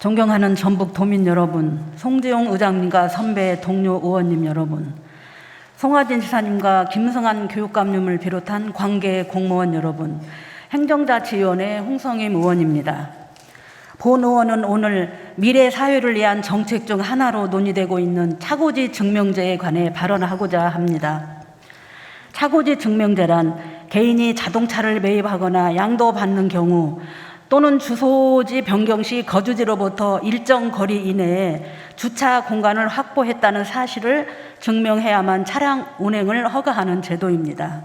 존경하는 전북 도민 여러분, 송재용 의장님과 선배 동료 의원님 여러분, 송하진 지사님과 김승한 교육감님을 비롯한 관계 공무원 여러분, 행정자치위원회 홍성임 의원입니다. 본 의원은 오늘 미래 사회를 위한 정책 중 하나로 논의되고 있는 차고지 증명제에 관해 발언하고자 합니다. 차고지 증명제란 개인이 자동차를 매입하거나 양도받는 경우 또는 주소지 변경 시 거주지로부터 일정 거리 이내에 주차 공간을 확보했다는 사실을 증명해야만 차량 운행을 허가하는 제도입니다.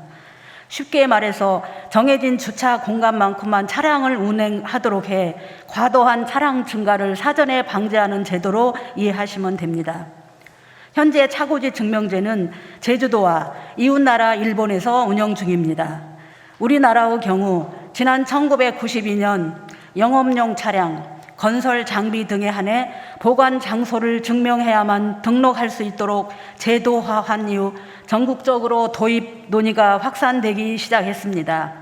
쉽게 말해서 정해진 주차 공간만큼만 차량을 운행하도록 해 과도한 차량 증가를 사전에 방지하는 제도로 이해하시면 됩니다. 현재 차고지 증명제는 제주도와 이웃나라 일본에서 운영 중입니다. 우리나라의 경우 지난 1992년 영업용 차량, 건설 장비 등에 한해 보관 장소를 증명해야만 등록할 수 있도록 제도화한 이후 전국적으로 도입 논의가 확산되기 시작했습니다.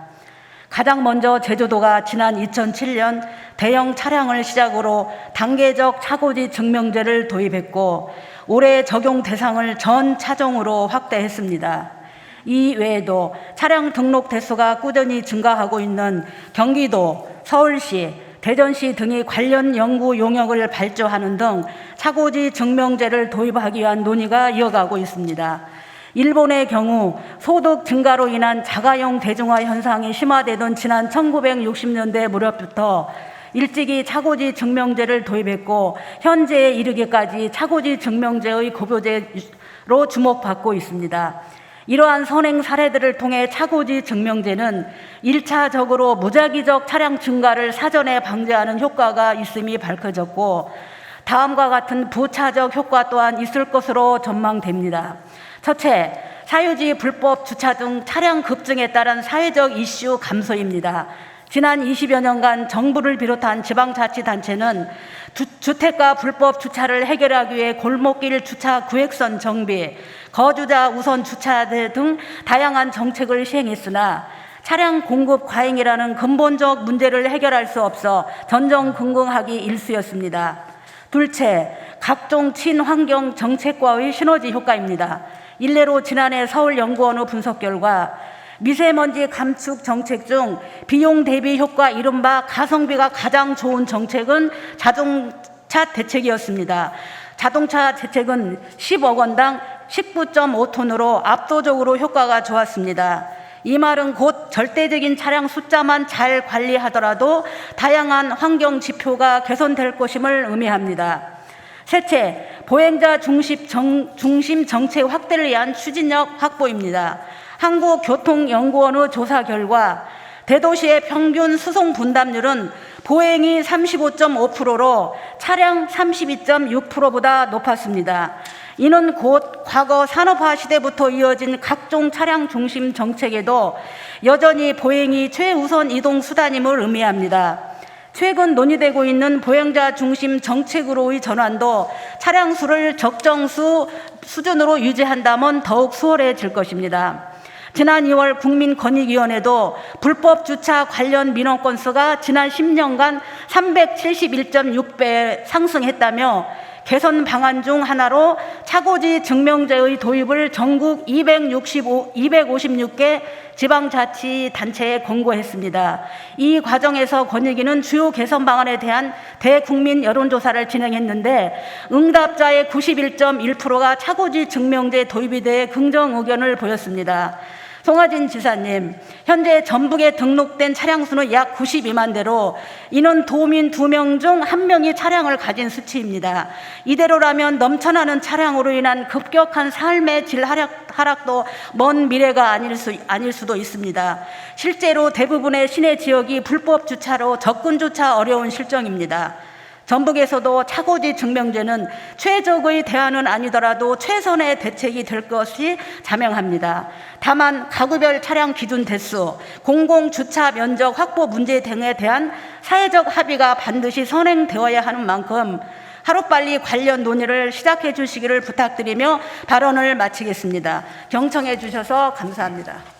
가장 먼저 제주도가 지난 2007년 대형 차량을 시작으로 단계적 차고지 증명제를 도입했고 올해 적용 대상을 전 차종으로 확대했습니다. 이 외에도 차량 등록 대수가 꾸준히 증가하고 있는 경기도, 서울시, 대전시 등이 관련 연구 용역을 발주하는 등 차고지 증명제를 도입하기 위한 논의가 이어가고 있습니다. 일본의 경우 소득 증가로 인한 자가용 대중화 현상이 심화되던 지난 1960년대 무렵부터 일찍이 차고지 증명제를 도입했고 현재에 이르기까지 차고지 증명제의 고교제로 주목받고 있습니다. 이러한 선행 사례들을 통해 차고지 증명제는 1차적으로 무작위적 차량 증가를 사전에 방지하는 효과가 있음이 밝혀졌고 다음과 같은 부차적 효과 또한 있을 것으로 전망됩니다. 첫째, 사유지 불법 주차 등 차량 급증에 따른 사회적 이슈 감소입니다. 지난 20여 년간 정부를 비롯한 지방자치단체는 주택가 불법 주차를 해결하기 위해 골목길 주차 구획선 정비, 거주자 우선 주차대 등 다양한 정책을 시행했으나 차량 공급 과잉이라는 근본적 문제를 해결할 수 없어 전전긍긍하기 일쑤였습니다. 둘째, 각종 친환경 정책과의 시너지 효과입니다. 일례로 지난해 서울연구원의 분석 결과 미세먼지 감축 정책 중 비용 대비 효과 이른바 가성비가 가장 좋은 정책은 자동차 대책이었습니다. 자동차 대책은 10억 원당 19.5톤으로 압도적으로 효과가 좋았습니다. 이 말은 곧 절대적인 차량 숫자만 잘 관리하더라도 다양한 환경 지표가 개선될 것임을 의미합니다. 셋째, 보행자 중심 정책 확대를 위한 추진력 확보입니다. 한국교통연구원의 조사 결과 대도시의 평균 수송 분담률은 보행이 35.5%로 차량 32.6%보다 높았습니다. 이는 곧 과거 산업화 시대부터 이어진 각종 차량 중심 정책에도 여전히 보행이 최우선 이동 수단임을 의미합니다. 최근 논의되고 있는 보행자 중심 정책으로의 전환도 차량 수를 적정 수준으로 유지한다면 더욱 수월해질 것입니다. 지난 2월 국민권익위원회도 불법 주차 관련 민원 건수가 지난 10년간 371.6배 상승했다며 개선 방안 중 하나로 차고지 증명제의 도입을 전국 256개 지방자치단체에 권고했습니다. 이 과정에서 권익위는 주요 개선 방안에 대한 대국민 여론조사를 진행했는데 응답자의 91.1%가 차고지 증명제 도입에 대해 긍정 의견을 보였습니다. 송하진 지사님, 현재 전북에 등록된 차량 수는 약 92만 대로 이는 도민 2명 중 1명이 차량을 가진 수치입니다. 이대로라면 넘쳐나는 차량으로 인한 급격한 삶의 질 하락도 먼 미래가 아닐 수도 있습니다. 실제로 대부분의 시내 지역이 불법 주차로 접근조차 어려운 실정입니다. 전북에서도 차고지 증명제는 최적의 대안은 아니더라도 최선의 대책이 될 것이 자명합니다. 다만 가구별 차량 기준 대수, 공공주차 면적 확보 문제 등에 대한 사회적 합의가 반드시 선행되어야 하는 만큼 하루빨리 관련 논의를 시작해 주시기를 부탁드리며 발언을 마치겠습니다. 경청해 주셔서 감사합니다.